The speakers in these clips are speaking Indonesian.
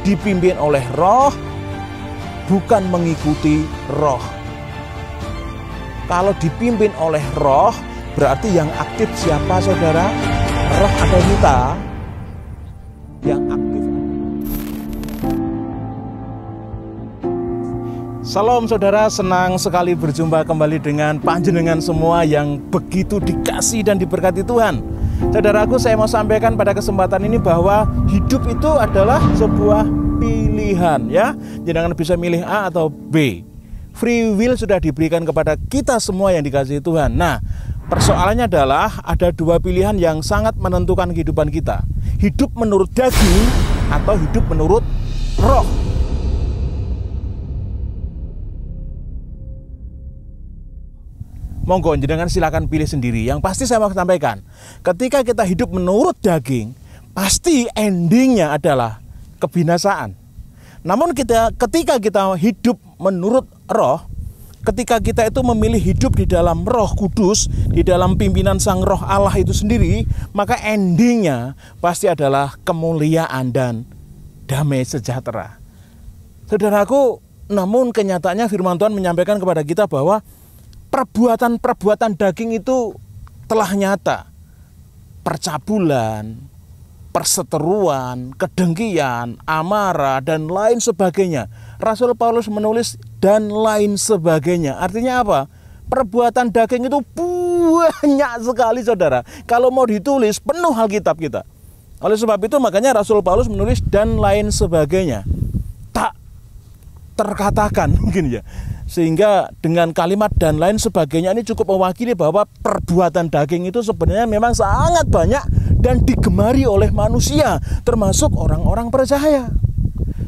dipimpin oleh roh, bukan mengikuti roh. Kalau dipimpin oleh roh, berarti yang aktif siapa, saudara? Roh atau kita? Yang aktif. Salam saudara, senang sekali berjumpa kembali dengan panjenengan semua yang begitu dikasih dan diberkati Tuhan. Saudaraku, saya mau sampaikan pada kesempatan ini bahwa hidup itu adalah sebuah pilihan, ya. Jangan bisa milih A atau B. Free will sudah diberikan kepada kita semua yang dikasihi Tuhan. Nah, persoalannya adalah ada dua pilihan yang sangat menentukan kehidupan kita. Hidup menurut daging atau hidup menurut roh. Monggo jenengan silakan pilih sendiri. Yang pasti saya mau sampaikan, ketika kita hidup menurut daging, pasti endingnya adalah kebinasaan. Namun ketika kita hidup menurut roh, ketika kita itu memilih hidup di dalam Roh Kudus, di dalam pimpinan Sang Roh Allah itu sendiri, maka endingnya pasti adalah kemuliaan dan damai sejahtera. Saudaraku, namun kenyataannya firman Tuhan menyampaikan kepada kita bahwa perbuatan-perbuatan daging itu telah nyata. Percabulan, perseteruan, kedengkian, amarah, dan lain sebagainya. Rasul Paulus menulis dan lain sebagainya. Artinya apa? Perbuatan daging itu banyak sekali, saudara. Kalau mau ditulis, penuh Alkitab kita. Oleh sebab itu makanya Rasul Paulus menulis dan lain sebagainya. Tak terkatakan mungkin ya. Sehingga dengan kalimat dan lain sebagainya ini cukup mewakili bahwa perbuatan daging itu sebenarnya memang sangat banyak dan digemari oleh manusia, termasuk orang-orang percaya.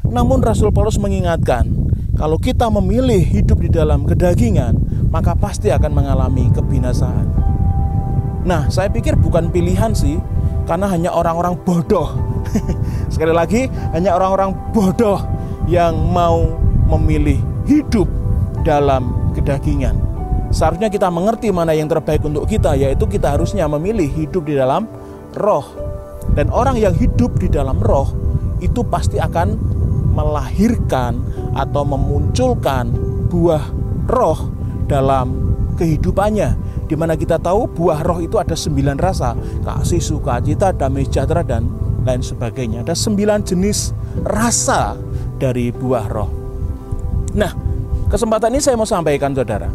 Namun Rasul Paulus mengingatkan, kalau kita memilih hidup di dalam kedagingan, maka pasti akan mengalami kebinasaan. Nah, saya pikir bukan pilihan sih, karena hanya orang-orang bodoh. Sekali lagi, hanya orang-orang bodoh yang mau memilih hidup dalam kedagingan. Seharusnya kita mengerti mana yang terbaik untuk kita, yaitu kita harusnya memilih hidup di dalam roh. Dan orang yang hidup di dalam roh itu pasti akan melahirkan atau memunculkan buah roh dalam kehidupannya. Dimana kita tahu buah roh itu ada 9 rasa: kasih, sukacita, damai sejahtera, dan lain sebagainya. Ada 9 jenis rasa dari buah roh. Nah, kesempatan ini saya mau sampaikan, saudara,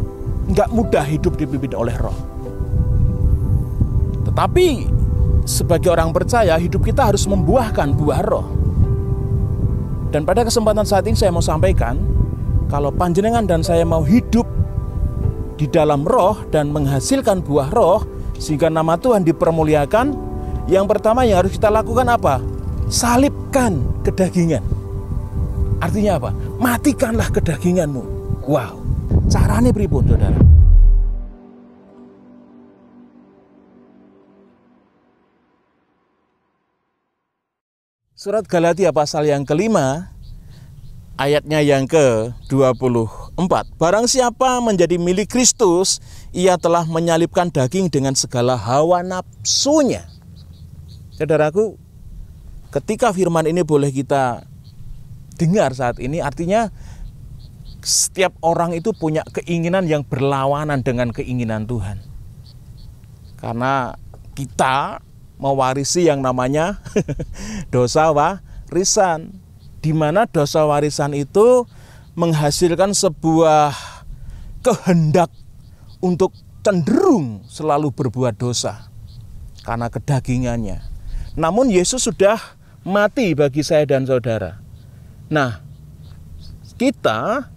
nggak mudah hidup dipimpin oleh roh. Tetapi sebagai orang percaya, hidup kita harus membuahkan buah roh. Dan pada kesempatan saat ini saya mau sampaikan, kalau panjenengan dan saya mau hidup di dalam roh dan menghasilkan buah roh, sehingga nama Tuhan dipermuliakan, yang pertama yang harus kita lakukan apa? Salibkan kedagingan. Artinya apa? Matikanlah kedaginganmu. Wow, caranya pripun, saudara? Surat Galatia pasal yang kelima, ayatnya yang ke-24. Barang siapa menjadi milik Kristus, ia telah menyalibkan daging dengan segala hawa nafsunya. Saudaraku, ketika firman ini boleh kita dengar saat ini, artinya setiap orang itu punya keinginan yang berlawanan dengan keinginan Tuhan. Karena kita mewarisi yang namanya dosa warisan, di mana dosa warisan itu menghasilkan sebuah kehendak untuk cenderung selalu berbuat dosa karena kedagingannya. Namun Yesus sudah mati bagi saya dan saudara. Nah, kita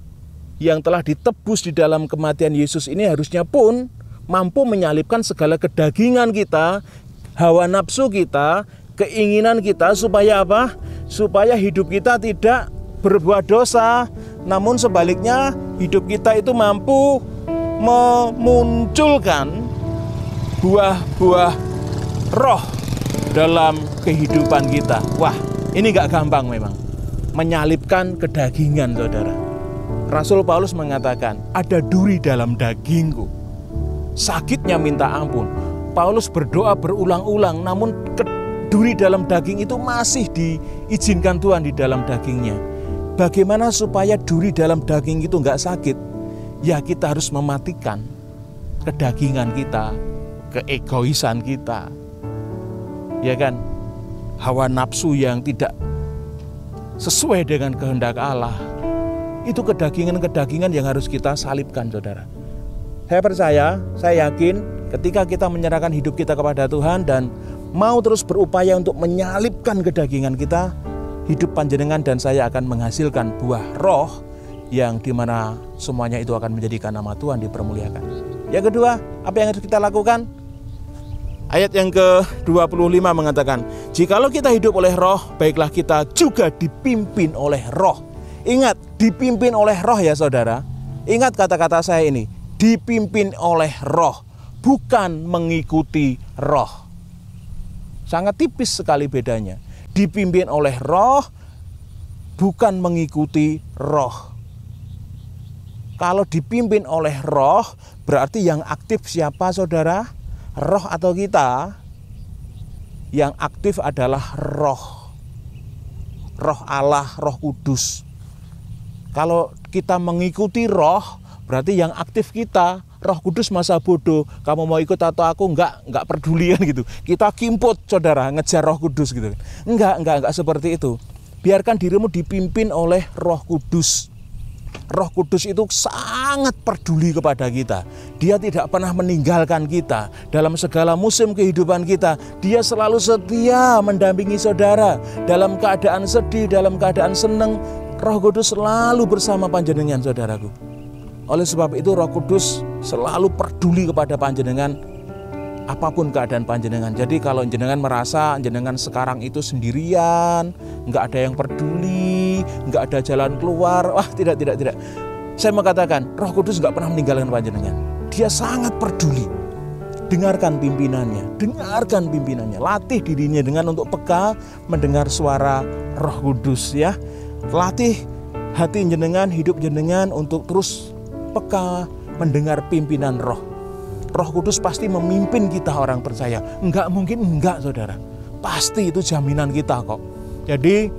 yang telah ditebus di dalam kematian Yesus ini harusnya pun mampu menyalibkan segala kedagingan kita, hawa nafsu kita, keinginan kita, supaya apa? Supaya hidup kita tidak berbuat dosa, namun sebaliknya hidup kita itu mampu memunculkan buah-buah roh dalam kehidupan kita. Wah, ini gak gampang memang, menyalibkan kedagingan, saudara. Rasul Paulus mengatakan, ada duri dalam dagingku, sakitnya minta ampun. Paulus berdoa berulang-ulang, namun duri dalam daging itu masih diizinkan Tuhan di dalam dagingnya. Bagaimana supaya duri dalam daging itu nggak sakit? Ya kita harus mematikan kedagingan kita, keegoisan kita, ya kan? Hawa nafsu yang tidak sesuai dengan kehendak Allah. Itu kedagingan-kedagingan yang harus kita salibkan, saudara. Saya percaya, saya yakin ketika kita menyerahkan hidup kita kepada Tuhan dan mau terus berupaya untuk menyalibkan kedagingan kita, hidup panjenengan dan saya akan menghasilkan buah roh yang dimana semuanya itu akan menjadikan nama Tuhan dipermuliakan. Yang kedua, apa yang harus kita lakukan? Ayat yang ke-25 mengatakan, jikalau kita hidup oleh roh, baiklah kita juga dipimpin oleh roh. Ingat, dipimpin oleh roh ya saudara. Ingat kata-kata saya ini, dipimpin oleh roh, bukan mengikuti roh. Sangat tipis sekali bedanya. Dipimpin oleh roh, bukan mengikuti roh. Kalau dipimpin oleh roh, berarti yang aktif siapa saudara? Roh atau kita? Yang aktif adalah roh. Roh Allah, Roh Kudus. Kalau kita mengikuti roh, berarti yang aktif kita. Roh Kudus masa bodoh, kamu mau ikut atau aku enggak pedulian gitu. Kita kimput saudara, ngejar Roh Kudus gitu. Enggak seperti itu. Biarkan dirimu dipimpin oleh Roh Kudus. Roh Kudus itu sangat peduli kepada kita. Dia tidak pernah meninggalkan kita dalam segala musim kehidupan kita. Dia selalu setia mendampingi saudara dalam keadaan sedih, dalam keadaan senang. Roh Kudus selalu bersama panjenengan, saudaraku. Oleh sebab itu Roh Kudus selalu peduli kepada panjenengan apapun keadaan panjenengan. Jadi kalau jenengan merasa jenengan sekarang itu sendirian, nggak ada yang peduli, nggak ada jalan keluar, wah tidak. Saya mengatakan Roh Kudus nggak pernah meninggalkan panjenengan. Dia sangat peduli. Dengarkan pimpinannya, latih dirinya dengan untuk peka mendengar suara Roh Kudus ya. Latih hati jenengan, hidup jenengan untuk terus peka mendengar pimpinan roh. Roh Kudus pasti memimpin kita orang percaya. Enggak mungkin enggak saudara. Pasti itu jaminan kita kok. Jadi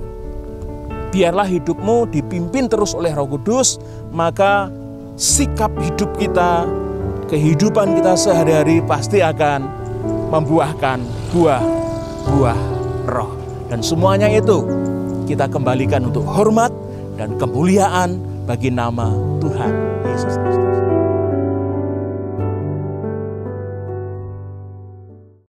biarlah hidupmu dipimpin terus oleh Roh Kudus. Maka sikap hidup kita, kehidupan kita sehari-hari pasti akan membuahkan buah roh. Dan semuanya itu kita kembalikan untuk hormat dan kemuliaan bagi nama Tuhan Yesus Kristus.